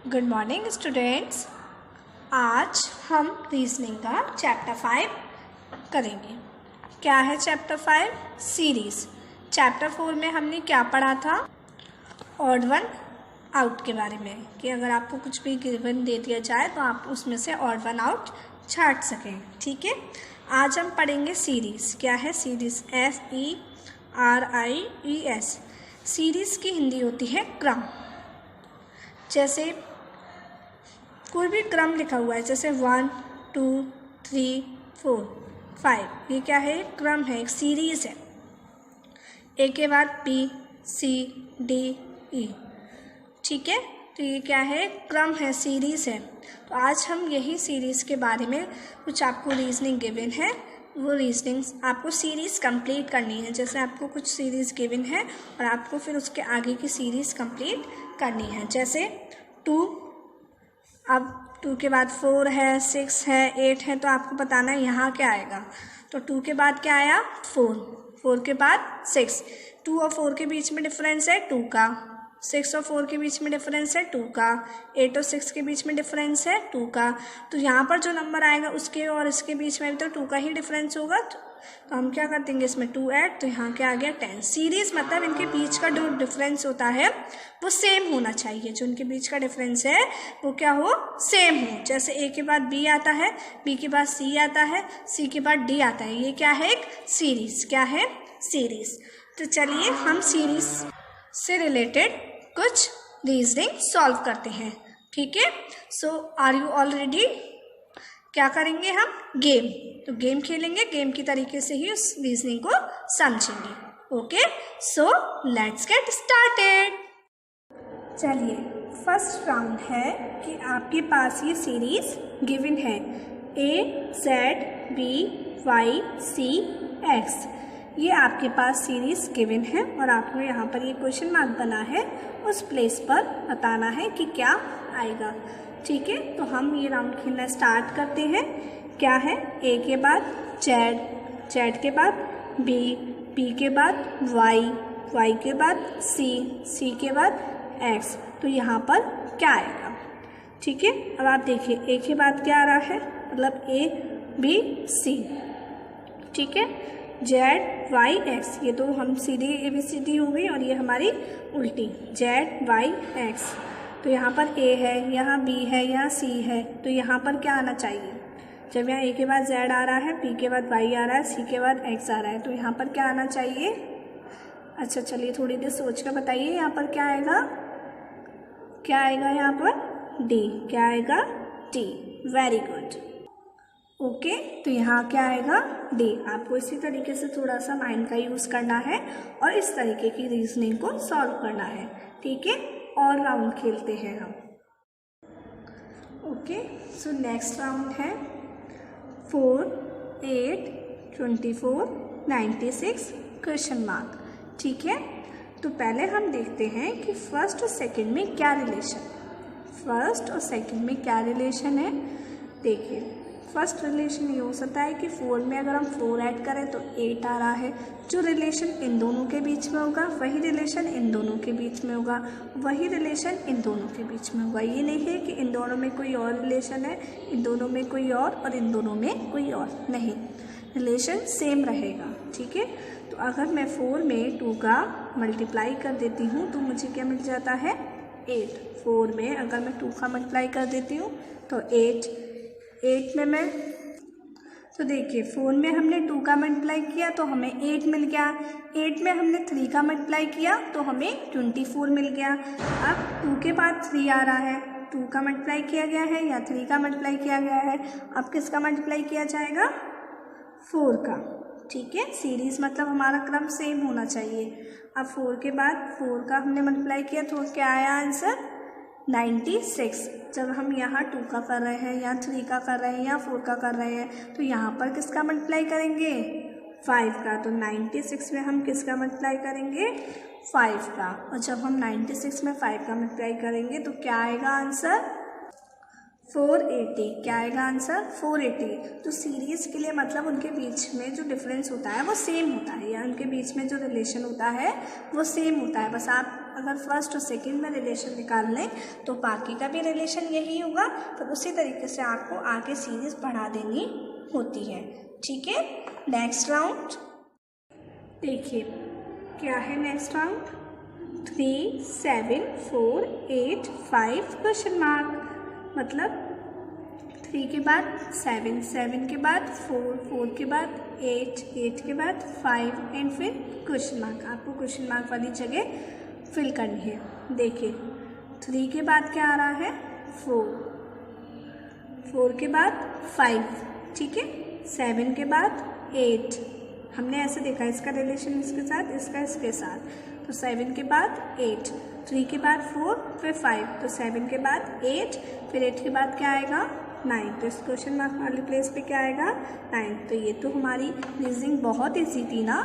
Good morning students. आज हम reasoning का चैप्टर 5 करेंगे। क्या है चैप्टर 5? सीरीज़। चैप्टर 4 में हमने क्या पढ़ा था? ऑड वन आउट के बारे में, कि अगर आपको कुछ भी गिवन दे दिया जाए तो आप उसमें से ऑड वन आउट छांट सकें। ठीक है, आज हम पढ़ेंगे सीरीज़। क्या है सीरीज़? SERIES। सीरीज़ की हिंदी होती है क्रम। जैसे कोई भी क्रम लिखा हुआ है, जैसे 1 2 3 4 5, ये क्या है? क्रम है, एक सीरीज़ है। ए के बाद B C D E। ठीक है, तो ये क्या है? क्रम है, सीरीज़ है। तो आज हम यही सीरीज़ के बारे में कुछ आपको रीजनिंग गिवन है, वो रीजनिंग आपको सीरीज़ कंप्लीट करनी है। जैसे आपको कुछ सीरीज़ गिवन है और आपको फिर उसके आगे की सीरीज़ कंप्लीट करनी है। जैसे 2, अब 2 के बाद 4 है, 6 है, 8 है, तो आपको बताना है यहाँ क्या आएगा। तो 2 के बाद क्या आया? 4, 4 के बाद 6। 2 और 4 के बीच में डिफरेंस है 2 का। 6 और 4 के बीच में डिफरेंस है 2 का। 8 और 6 के बीच में डिफरेंस है 2 का। तो यहाँ पर जो नंबर आएगा उसके और इसके बीच में भी तो 2 का ही डिफरेंस होगा। तो हम क्या कर देंगे इसमें 2 ऐड, तो यहाँ क्या आ गया 10। सीरीज़ मतलब इनके बीच का जो डिफरेंस होता है वो सेम होना चाहिए। जो इनके बीच का डिफरेंस है वो क्या हो? सेम हो। जैसे ए के बाद बी आता है, बी के बाद सी आता है, सी के बाद डी आता है, ये क्या है? एक सीरीज़। क्या है? सीरीज़। तो चलिए हम सीरीज़ से रिलेटेड कुछ रीजनिंग सॉल्व करते हैं। ठीक है, सो आर यू ऑल रेडी? क्या करेंगे हम? गेम। तो गेम खेलेंगे, गेम की तरीके से ही उस रीजनिंग को समझेंगे। Okay, so let's get started. चलिए, फर्स्ट राउंड है कि आपके पास ये सीरीज गिवन है AZBYCX। ये आपके पास सीरीज गिवन है और आपको यहाँ पर ये क्वेश्चन मार्क बना है, उस प्लेस पर बताना है कि क्या आएगा। ठीक है, तो हम ये राउंड खेलना स्टार्ट करते हैं। क्या है? ए के बाद जेड, जेड के बाद बी, बी के बाद वाई, वाई के बाद सी, सी के बाद एक्स। तो यहाँ पर क्या आएगा? ठीक है, अब आप देखिए ए के बाद क्या आ रहा है, मतलब ए बी सी। ठीक है, जेड वाई एक्स, ये तो हम सीधी ABCD हो गई और ये हमारी उल्टी जेड वाई एक्स। तो यहाँ पर ए है, यहाँ बी है, यहाँ सी है, तो यहाँ पर क्या आना चाहिए? जब यहाँ ए के बाद जेड आ रहा है, बी के बाद वाई आ रहा है, सी के बाद एक्स आ रहा है, तो यहाँ पर क्या आना चाहिए? अच्छा चलिए थोड़ी देर सोच कर बताइए, यहाँ पर क्या आएगा? क्या आएगा यहाँ पर? डी। क्या आएगा? डी। Very good. ओके, तो यहाँ क्या आएगा? डी। आपको इसी तरीके से थोड़ा सा माइंड का यूज़ करना है और इस तरीके की रीजनिंग को सॉल्व करना है। ठीक है, और राउंड खेलते हैं हम। ओके, सो नेक्स्ट राउंड है 4 8 24 96 क्वेश्चन मार्क। ठीक है, तो पहले हम देखते हैं कि फर्स्ट और सेकंड में क्या रिलेशन, फर्स्ट और सेकंड में क्या रिलेशन है। देखिए, फर्स्ट रिलेशन ये हो सकता है कि 4 में अगर हम 4 ऐड करें तो 8 आ रहा है। जो रिलेशन इन दोनों के बीच में होगा वही रिलेशन इन दोनों के बीच में होगा, वही रिलेशन इन दोनों के बीच में होगा। ये नहीं है कि इन दोनों में कोई और रिलेशन है, इन दोनों में कोई और इन दोनों में कोई और नहीं, रिलेशन सेम रहेगा। ठीक है, तो अगर मैं 4 में 2 का मल्टीप्लाई कर देती हूँ तो मुझे क्या मिल जाता है? 8। 4 में अगर मैं 2 का मल्टीप्लाई कर देती हूँ तो 8 में मैं, तो देखिए 4 में हमने 2 का मल्टीप्लाई किया तो हमें 8 मिल गया। 8 में हमने 3 का मल्टीप्लाई किया तो हमें 24 मिल गया। अब 2 के बाद 3 आ रहा है, 2 का मल्टीप्लाई किया गया है या 3 का मल्टीप्लाई किया गया है, अब किसका मल्टीप्लाई किया जाएगा? 4 का। ठीक है, सीरीज़ मतलब हमारा क्रम सेम होना चाहिए। अब 4 के बाद 4 का हमने मल्टीप्लाई किया तो क्या आया आंसर? 96। जब हम यहाँ 2 का कर रहे हैं, यहाँ 3 का कर रहे हैं, यहाँ 4 का कर रहे हैं, तो यहाँ पर किसका मल्टीप्लाई करेंगे? 5 का। तो 96 में हम किसका मल्टीप्लाई करेंगे? 5 का। और जब हम 96 में 5 का मल्टीप्लाई करेंगे तो क्या आएगा आंसर? 480। क्या आएगा आंसर? 480। तो सीरीज़ के लिए मतलब उनके बीच में जो डिफरेंस होता है वो सेम होता है, या उनके बीच में जो रिलेशन होता है वो सेम होता है। बस आप अगर फर्स्ट और सेकंड में रिलेशन निकाल लें तो बाकी का भी रिलेशन यही होगा। तो उसी तरीके से आपको आगे सीरीज बढ़ा देनी होती है। ठीक है, नेक्स्ट राउंड देखिए क्या है। नेक्स्ट राउंड 3, 7, 4, 8, 5 क्वेश्चन मार्क, मतलब 3 के बाद 7, 7 के बाद 4, 4 के बाद 8, 8 के बाद 5 एंड फिर क्वेश्चन मार्क। आपको क्वेश्चन मार्क वाली जगह फिल करनी है। देखिए 3 के बाद क्या आ रहा है 4, 4 के बाद 5, ठीक है, 7 के बाद 8, हमने ऐसे देखा इसका रिलेशन इसके साथ, इसका इसके साथ, तो 7 के बाद 8, 3 के बाद 4 फिर 5, तो 7 के बाद 8, फिर 8 के बाद क्या आएगा 9, तो इस क्वेश्चन मार्क वाली प्लेस पे क्या आएगा 9। तो ये तो हमारी रीजनिंग बहुत ईजी थी ना,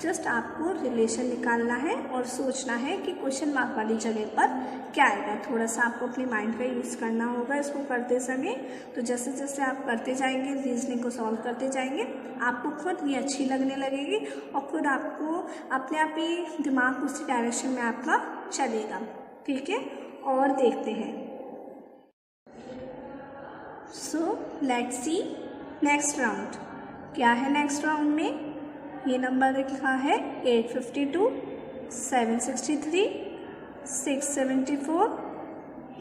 जस्ट आपको रिलेशन निकालना है और सोचना है कि क्वेश्चन मार्क वाली जगह पर क्या आएगा। थोड़ा सा आपको अपने माइंड का यूज़ करना होगा इसको करते समय। तो जैसे जैसे आप करते जाएंगे, रीजनिंग को सॉल्व करते जाएंगे, आपको खुद ये अच्छी लगने लगेगी और खुद आपको अपने आप ही दिमाग उसी डायरेक्शन में आपका चलेगा। ठीक है, और देखते हैं। So let's see next round क्या है। नेक्स्ट राउंड में ये नंबर लिखा है 852, 763, 674,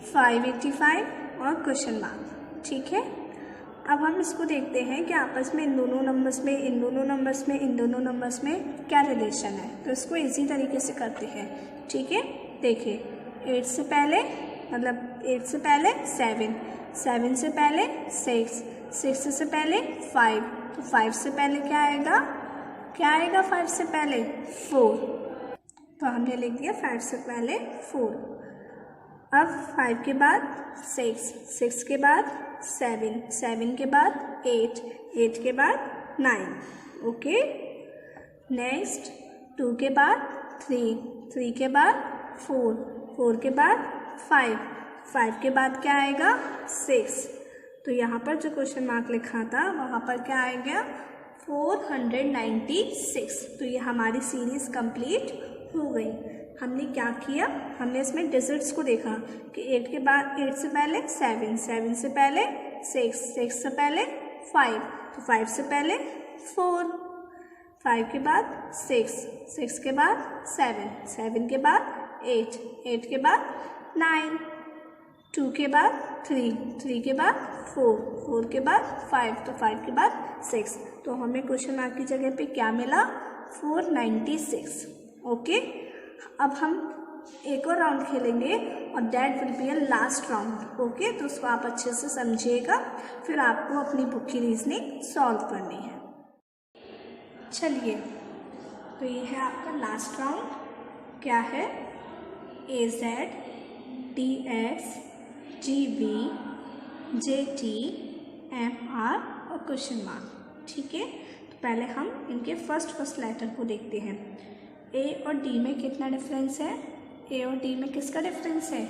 585 और क्वेश्चन मार्क। ठीक है, अब हम इसको देखते हैं कि आपस में इन दोनों नंबर्स में, इन दोनों नंबर्स में, इन दोनों नंबर्स में क्या रिलेशन है। तो इसको इजी तरीके से करते हैं। ठीक है, देखिए 8 से पहले, मतलब 8 से पहले 7, 7 से पहले 6, 6 से पहले 5, तो 5 से पहले क्या आएगा, क्या आएगा 5 से पहले 4, तो हमने लिख दिया 5 से पहले 4। अब 5 के बाद 6, 6 के बाद 7, 7 के बाद 8, 8 के बाद 9। ओके, नेक्स्ट 2 के बाद 3, 3 के बाद 4, 4 के बाद 5, 5 के बाद क्या आएगा 6। तो यहाँ पर जो क्वेश्चन मार्क लिखा था वहाँ पर क्या आएगा 496। तो ये हमारी सीरीज कंप्लीट हो गई। हमने क्या किया, हमने इसमें डिजिट्स को देखा कि 8 के बाद 8 से पहले 7, 7 से पहले 6, 6 से पहले 5, तो 5 से पहले 4, 5 के बाद 6, 6 के बाद 7, 7 के बाद 8, 8 के बाद 9, 2 के बाद 3, 3 के बाद 4, 4 के बाद 5, तो 5 के बाद 6। तो हमें क्वेश्चन मार्क की जगह पे क्या मिला 496। ओके, अब हम एक और राउंड खेलेंगे और that will be a last round. Okay, तो उसको आप अच्छे से समझिएगा, फिर आपको अपनी बुक की रीजनिंग सॉल्व करनी है। चलिए, तो ये है आपका लास्ट राउंड। क्या है AZ, DS, GB, JT, MR और क्वेश्चन मार्क। ठीक है, तो पहले हम इनके फर्स्ट लेटर को देखते हैं। A और D में कितना डिफरेंस है, A और D में किसका डिफरेंस है,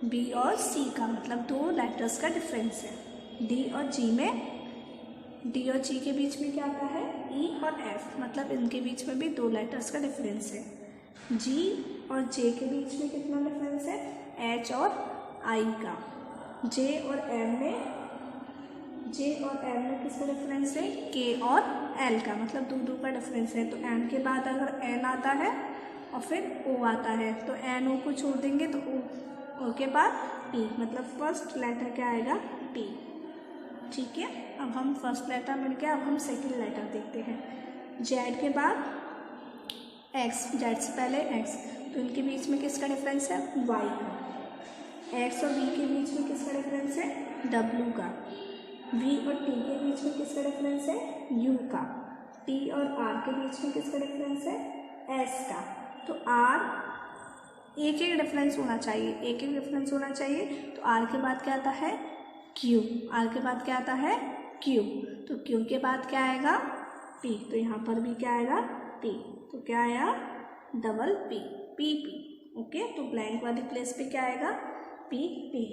B और C का, मतलब 2 लेटर्स का डिफरेंस है। D और G में, D और G के बीच में क्या आता है E और F, मतलब इनके बीच में भी 2 लेटर्स का डिफरेंस है। G और J के बीच में कितना डिफरेंस है, H और I का। J और M में किसका डिफरेंस है, K और L का, मतलब 2 का डिफरेंस है। तो M के बाद अगर N आता है और फिर O आता है तो N O को छोड़ देंगे तो O के बाद P, मतलब फर्स्ट लेटर क्या आएगा P। ठीक है, अब हम फर्स्ट लेटर मिल गया, अब हम सेकंड लेटर देखते हैं। Z के बाद X, Z से पहले X, तो इनके बीच में किसका डिफरेंस है Y का। X और V के बीच में किसका डिफरेंस है W का। V और T के बीच में किसका डिफरेंस है U का। T और R के बीच में किसका डिफरेंस है S का। तो R एक एक डिफरेंस होना चाहिए, एक एक डिफरेंस होना चाहिए। तो R के बाद क्या आता है Q, R के बाद क्या आता है Q, तो Q के बाद क्या आएगा P, तो यहाँ पर भी क्या आएगा P, तो क्या आया डबल P, PP। ओके, तो ब्लैंक वाली प्लेस पे क्या आएगा P, P।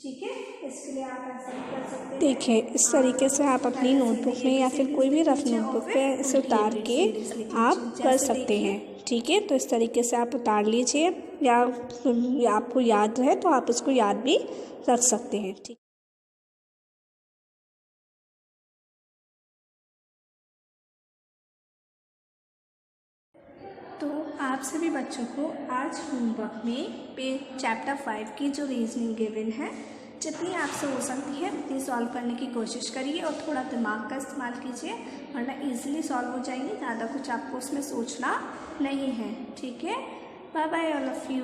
ठीक है, इसके लिए आप ऐसा भी कर सकते हैं। देखिए इस तरीके से आप अपनी नोटबुक में या फिर कोई भी रफ नोटबुक पे इसे उतार के आप कर सकते हैं। ठीक है, तो इस तरीके से आप उतार लीजिए, या आपको याद है तो आप इसको याद भी रख सकते हैं। ठीक, तो आप सभी बच्चों को आज होमवर्क में चैप्टर 5 की जो रीजनिंग गिवन है, जितनी आपसे हो सकती है उतनी सॉल्व करने की कोशिश करिए और थोड़ा दिमाग का इस्तेमाल कीजिए, वरना इजीली सॉल्व हो जाएंगे। ज़्यादा कुछ आपको उसमें सोचना नहीं है। ठीक है, bye bye all of you.